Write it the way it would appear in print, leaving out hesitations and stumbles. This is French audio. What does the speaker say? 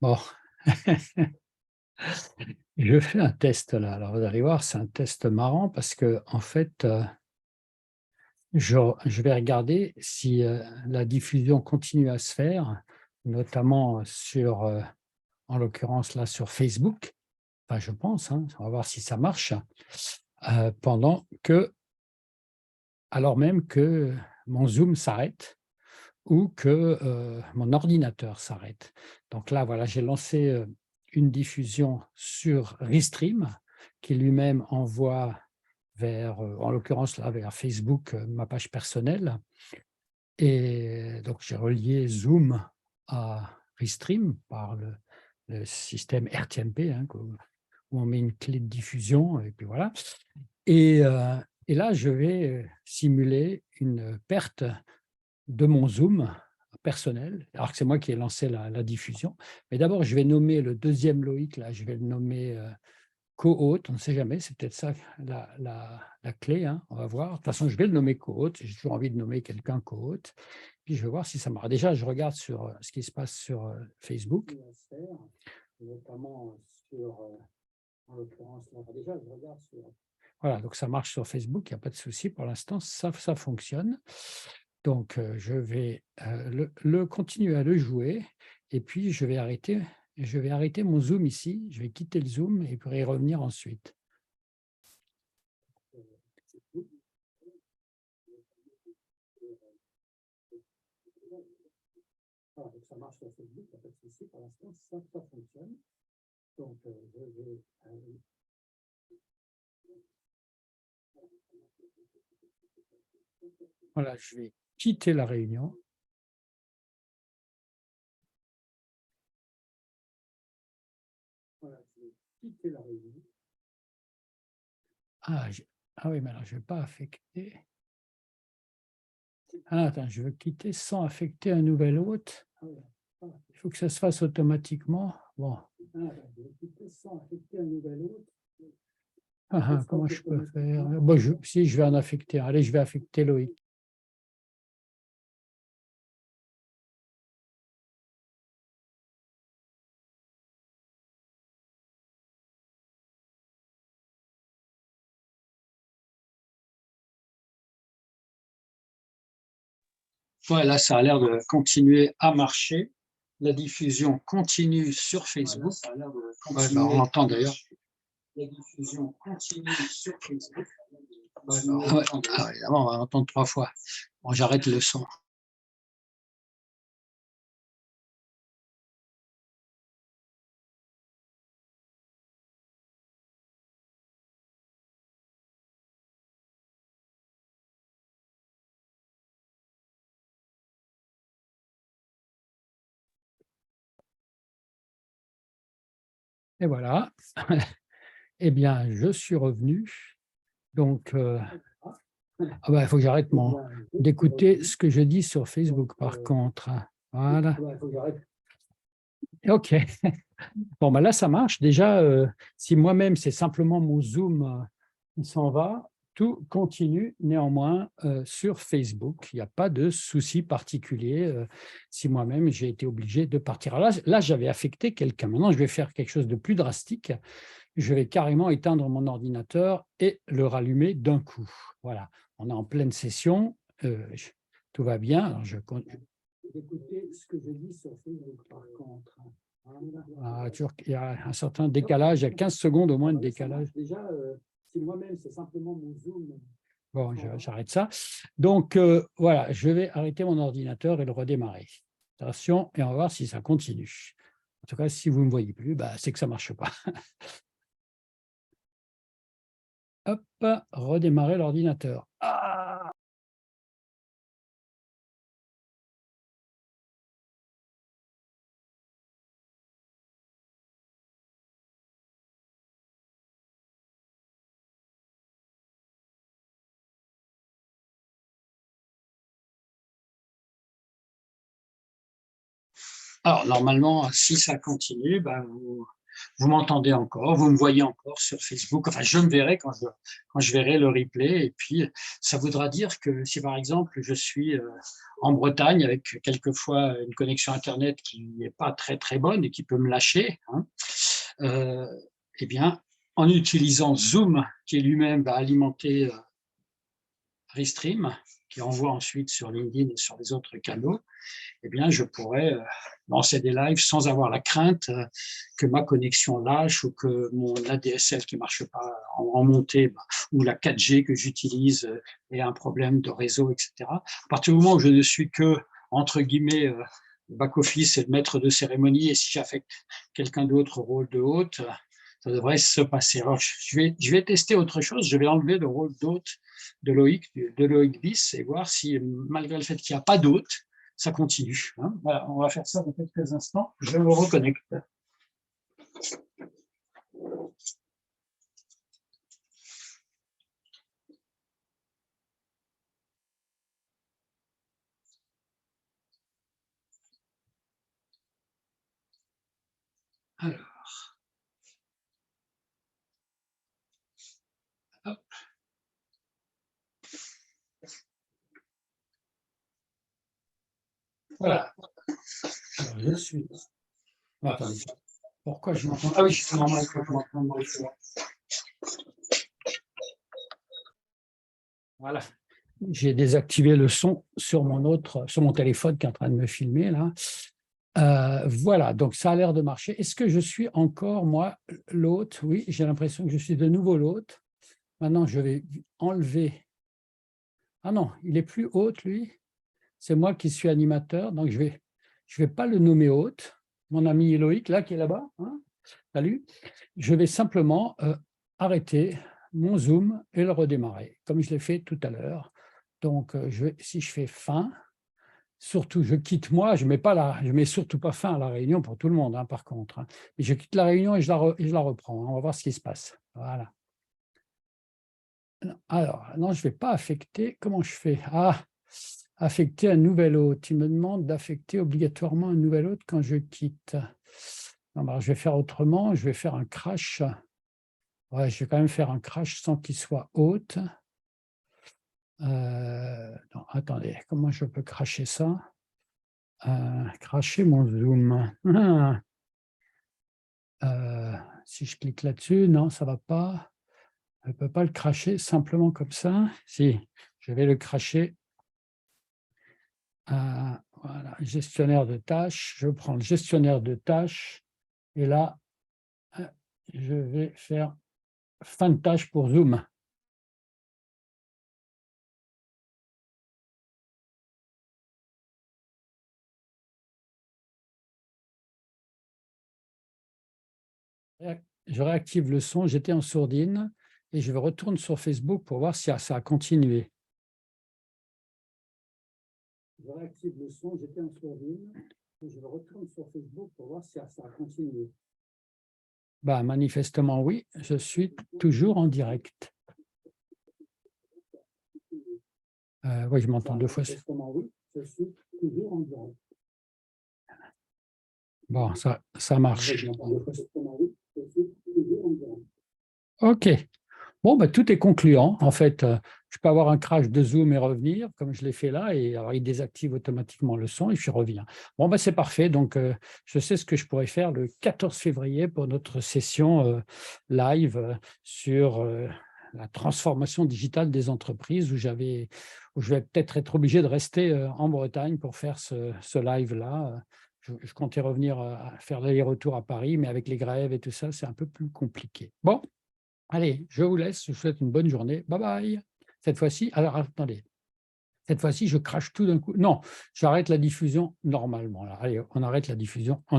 Bon, je fais un test là. Alors vous allez voir, c'est un test marrant parce que en fait, je vais regarder si, la diffusion continue à se faire, notamment sur, en l'occurrence là sur Facebook. Enfin je pense, hein, on va voir si ça marche, pendant que alors même que mon Zoom s'arrête ou que, mon ordinateur s'arrête. Donc là, voilà, j'ai lancé, une diffusion sur Restream qui lui-même envoie vers, en l'occurrence là, vers Facebook, ma page personnelle et donc j'ai relié Zoom à Restream par le système RTMP, hein, où on met une clé de diffusion et puis voilà et là, je vais, simuler une perte de mon Zoom personnel, alors que c'est moi qui ai lancé la diffusion. Mais d'abord, je vais nommer le deuxième Loïc, là, je vais le nommer, co-hôte, on ne sait jamais, c'est peut-être ça la clé, hein, on va voir. De toute façon, je vais le nommer co-hôte, j'ai toujours envie de nommer quelqu'un co-hôte, puis je vais voir si ça marche. Déjà, je regarde sur, ce qui se passe sur, Facebook. Notamment sur, en l'occurrence, là, déjà, je regarde sur voilà, donc ça marche sur Facebook, il y a pas de souci pour l'instant, ça fonctionne. Donc je vais, le continuer à le jouer et puis je vais arrêter mon Zoom ici, je vais quitter le Zoom et puis y revenir ensuite. Voilà, donc ça marche sur Facebook, il y a pas de souci pour l'instant, ça fonctionne. Donc je vais, voilà, je vais quitter la réunion. Voilà, je vais quitter la réunion. Ah, ah oui, mais alors je ne vais pas affecter. Ah, attends, je veux quitter sans affecter un nouvel hôte. Il faut que ça se fasse automatiquement. Bon. Ah, ah, comment je peux faire? Bon, si je vais en affecter un. Allez, je vais affecter Loïc. Ouais, là, ça a l'air de continuer à marcher. La diffusion continue sur Facebook. Ouais, bah, on l'entend d'ailleurs. La diffusion continue sur Facebook. Ouais, bah, ouais. Ah, évidemment, on va entendre 3 fois. Bon, j'arrête le son. Et voilà. Eh bien, je suis revenu. Donc, ah bah, il faut que j'arrête d'écouter ce que je dis sur Facebook, par contre. Voilà. OK. Bon, bah là, ça marche. Déjà, si moi-même, c'est simplement mon Zoom qui s'en va, tout continue néanmoins sur Facebook. Il n'y a pas de souci particulier si moi-même, j'ai été obligé de partir. Alors là, j'avais affecté quelqu'un. Maintenant, je vais faire quelque chose de plus drastique. Je vais carrément éteindre mon ordinateur et le rallumer d'un coup. Voilà, on est en pleine session, tout va bien. Alors je continue d'écouter ce que je dis sur Facebook par contre. Ah, il y a un certain décalage, il y a 15 secondes au moins de décalage. Déjà, si moi-même, c'est simplement mon Zoom. Bon, j'arrête ça. Donc, voilà, je vais arrêter mon ordinateur et le redémarrer. Attention, et on va voir si ça continue. En tout cas, si vous ne me voyez plus, bah, c'est que ça ne marche pas. Hop, redémarrer l'ordinateur. Ah! Alors, normalement, si ça continue, bah, vous m'entendez encore, vous me voyez encore sur Facebook. Enfin, je me verrai quand je verrai le replay. Et puis, ça voudra dire que si, par exemple, je suis en Bretagne avec quelquefois une connexion Internet qui n'est pas très, très bonne et qui peut me lâcher, hein, eh bien, en utilisant Zoom, qui lui-même va alimenter Restream, qui envoie ensuite sur LinkedIn et sur les autres canaux, eh bien, je pourrais lancer des lives sans avoir la crainte que ma connexion lâche ou que mon ADSL qui ne marche pas en montée ou la 4G que j'utilise ait un problème de réseau, etc. À partir du moment où je ne suis que, entre guillemets, back-office et le maître de cérémonie, et si j'affecte quelqu'un d'autre au rôle de hôte, ça devrait se passer. Alors, je vais tester autre chose, je vais enlever le rôle d'hôte de Loïc bis et voir si, malgré le fait qu'il n'y a pas d'hôte, ça continue. Hein. Voilà, on va faire ça dans quelques instants. Je me reconnecte. Alors. Hop. Voilà. Alors, je suis. Attendez. Pourquoi je m'entends? Ah oui, je suis normal quand je m'entends. Voilà. J'ai désactivé le son sur mon téléphone qui est en train de me filmer là. Voilà, donc ça a l'air de marcher. Est-ce que je suis encore, moi, l'hôte? Oui, j'ai l'impression que je suis de nouveau l'hôte. Maintenant, je vais enlever. Ah non, il n'est plus hôte, lui. C'est moi qui suis animateur, donc je vais pas le nommer hôte. Mon ami Loïc, là, qui est là-bas, hein, salut. Je vais simplement arrêter mon Zoom et le redémarrer, comme je l'ai fait tout à l'heure. Donc, si je fais fin, surtout, je quitte moi, je mets surtout pas fin à la réunion pour tout le monde, hein, par contre. Hein. Et je quitte la réunion et je la reprends. Hein. On va voir ce qui se passe. Voilà. Alors, non, je ne vais pas affecter. Comment je fais? Ah, affecter un nouvel hôte. Il me demande d'affecter obligatoirement un nouvel hôte quand je quitte. Non, alors, je vais faire autrement. Je vais faire un crash. Ouais, je vais quand même faire un crash sans qu'il soit hôte. Non, attendez, comment je peux crasher ça? Cracher mon Zoom. Si je clique là-dessus, non, ça ne va pas. Je ne peux pas le cracher simplement comme ça. Si, je vais le cracher. Voilà, gestionnaire de tâches. Je prends le gestionnaire de tâches. Et là, je vais faire fin de tâche pour Zoom. Je réactive le son, j'étais en sourdine et je retourne sur Facebook pour voir si ça a continué. Je réactive le son, j'étais en sourdine et je retourne sur Facebook pour voir si ça a continué. Bah, manifestement, oui, je suis toujours en direct. Oui, je m'entends deux fois. Manifestement, oui, je suis toujours en direct. Bon, ça marche. OK. Bon, bah, tout est concluant. En fait, je peux avoir un crash de Zoom et revenir, comme je l'ai fait là, et alors il désactive automatiquement le son et je reviens. Bon, bah, c'est parfait. Donc, je sais ce que je pourrais faire le 14 février pour notre session live sur la transformation digitale des entreprises, où je vais peut-être être obligé de rester en Bretagne pour faire ce live-là. Je comptais revenir faire l'aller-retour à Paris, mais avec les grèves et tout ça, c'est un peu plus compliqué. Bon. Allez, je vous laisse, je vous souhaite une bonne journée. Bye bye. Cette fois-ci, alors attendez, cette fois-ci, je crache tout d'un coup. Non, j'arrête la diffusion normalement. Allez, on arrête la diffusion en direct.